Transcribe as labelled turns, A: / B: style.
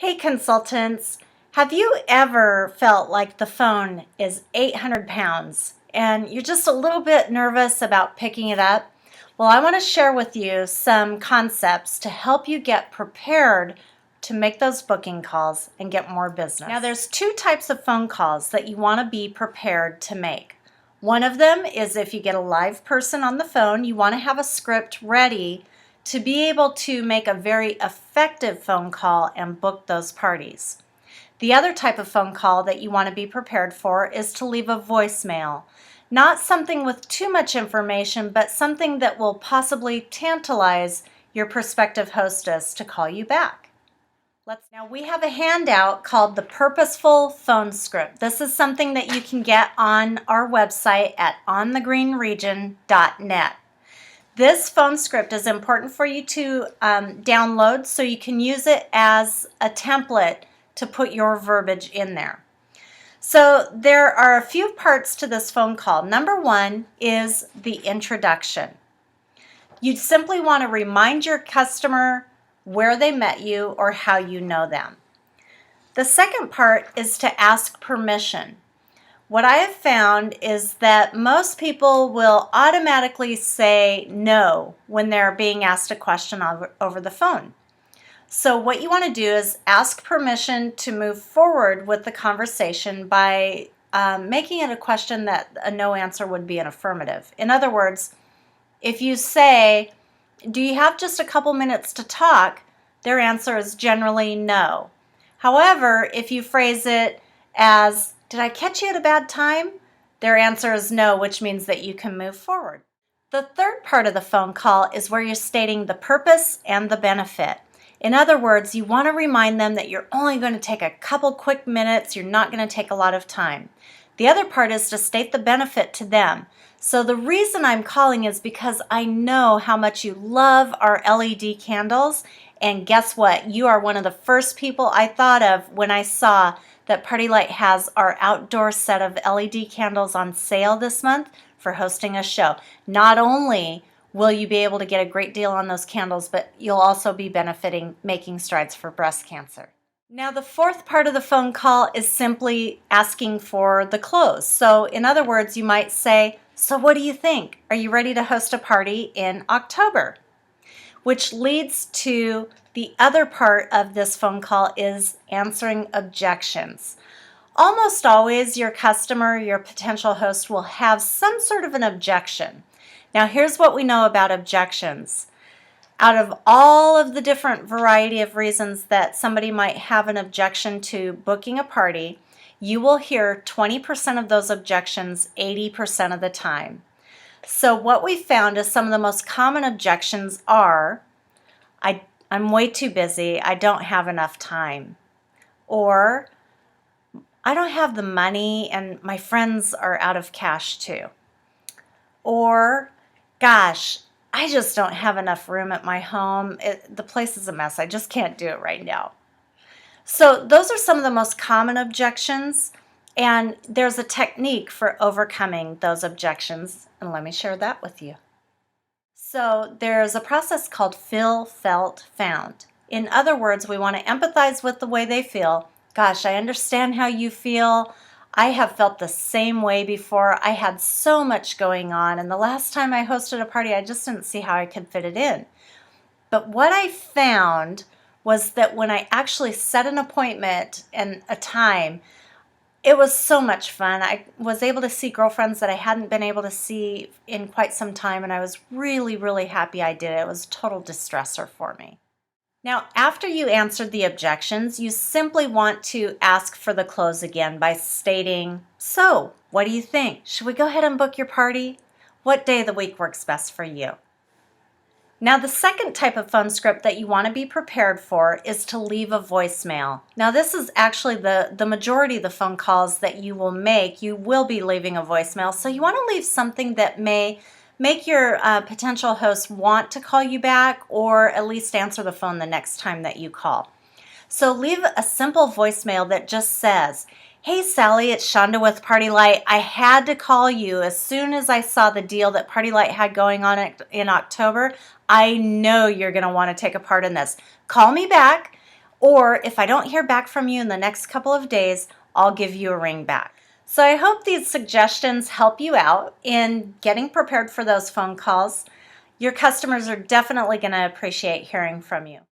A: Hey consultants, have you ever felt like the phone is 800 pounds and you're just a little bit nervous about picking it up? Well, I want to share with you some concepts to help you get prepared to make those booking calls and get more business. Now, there's two types of phone calls that you want to be prepared to make. One of them is if you get a live person on the phone, you want to have a script ready to be able to make a very effective phone call and book those parties. The other type of phone call that you want to be prepared for is to leave a voicemail. Not something with too much information, but something that will possibly tantalize your prospective hostess to call you back. Now we have a handout called the Purposeful Phone Script. This is something that you can get on our website at onthegreenregion.net. This phone script is important for you to download so you can use it as a template to put your verbiage in there. So there are a few parts to this phone call. Number one is the introduction. You simply want to remind your customer where they met you or how you know them. The second part is to ask permission. What I have found is that most people will automatically say no when they're being asked a question over the phone. So what you want to do is ask permission to move forward with the conversation by making it a question that a no answer would be an affirmative. In other words, if you say, "Do you have just a couple minutes to talk?" their answer is generally no. However, if you phrase it as, "Did I catch you at a bad time?" their answer is no, which means that you can move forward. The third part of the phone call is where you're stating the purpose and the benefit. In other words, you want to remind them that you're only going to take a couple quick minutes, you're not going to take a lot of time. The other part is to state the benefit to them. So the reason I'm calling is because I know how much you love our LED candles, and guess what? You are one of the first people I thought of when I saw that Party Light has our outdoor set of LED candles on sale this month for hosting a show. Not only will you be able to get a great deal on those candles, but you'll also be benefiting Making Strides for Breast Cancer. Now, the fourth part of the phone call is simply asking for the close. So in other words, you might say, "So what do you think? Are you ready to host a party in October?" Which leads to the other part of this phone call is answering objections. Almost always your customer, your potential host will have some sort of an objection. Now here's what we know about objections. Out of all of the different variety of reasons that somebody might have an objection to booking a party, you will hear 20% of those objections 80% of the time. So what we found is some of the most common objections are, I'm way too busy, I don't have enough time. Or, I don't have the money and my friends are out of cash too. Or, gosh, I just don't have enough room at my home. The place is a mess. I just can't do it right now. So those are some of the most common objections, and there's a technique for overcoming those objections, and let me share that with you. So there's a process called feel, felt, found. In other words, we want to empathize with the way they feel. Gosh, I understand how you feel. I have felt the same way before. I had so much going on, and the last time I hosted a party, I just didn't see how I could fit it in. But what I found was that when I actually set an appointment and a time, it was so much fun. I was able to see girlfriends that I hadn't been able to see in quite some time, and I was really, really happy I did it. It was a total distressor for me. Now, after you answered the objections, you simply want to ask for the close again by stating, "So, what do you think? Should we go ahead and book your party? What day of the week works best for you?" Now, the second type of phone script that you want to be prepared for is to leave a voicemail. Now, this is actually the majority of the phone calls that you will make. You will be leaving a voicemail, so you want to leave something that may make your potential host want to call you back or at least answer the phone the next time that you call. So leave a simple voicemail that just says, "Hey Sally, it's Shonda with Party Light. I had to call you as soon as I saw the deal that Party Light had going on in October. I know you're going to want to take a part in this. Call me back Or if I don't hear back from you in the next couple of days, I'll give you a ring back. So I hope these suggestions help you out in getting prepared for those phone calls. Your customers are definitely going to appreciate hearing from you.